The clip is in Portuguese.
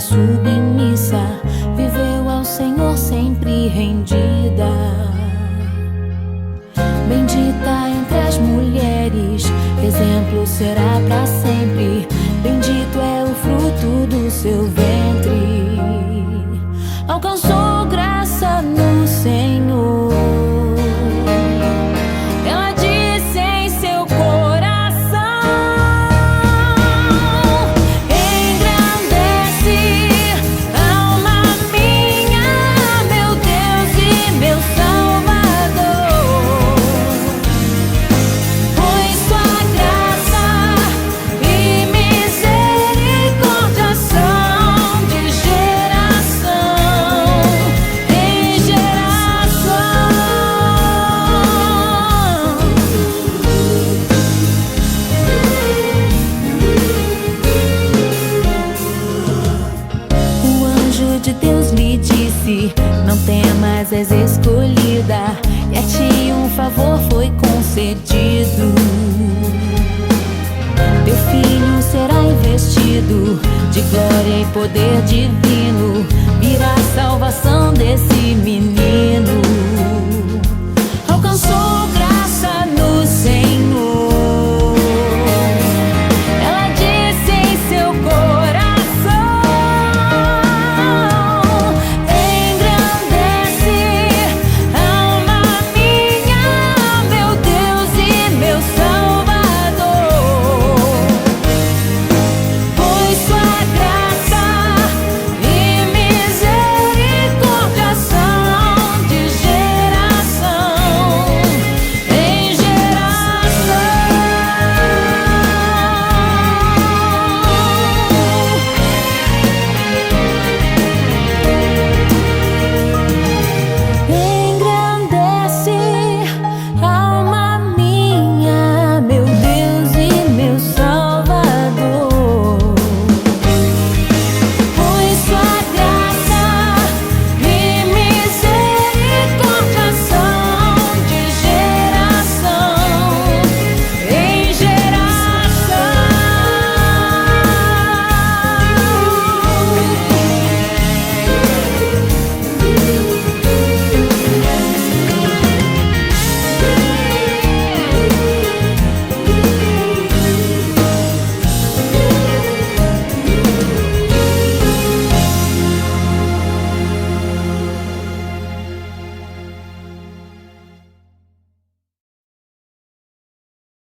submissa, viveu ao Senhor sempre rendida. Bendita entre as mulheres, exemplo será para sempre. Bendito é o fruto do seu ventre. Alcançou graça no Senhor. Ela disse em seu coração: engrandece, alma minha, meu Deus e meu Salvador, pois sua graça e misericórdia são de geração em geração. O anjo de Deus lhe disse: não temas, és escolhida, e a ti um favor foi concedido. Teu filho será investido de glória e poder divino, virá a salvação desse menino.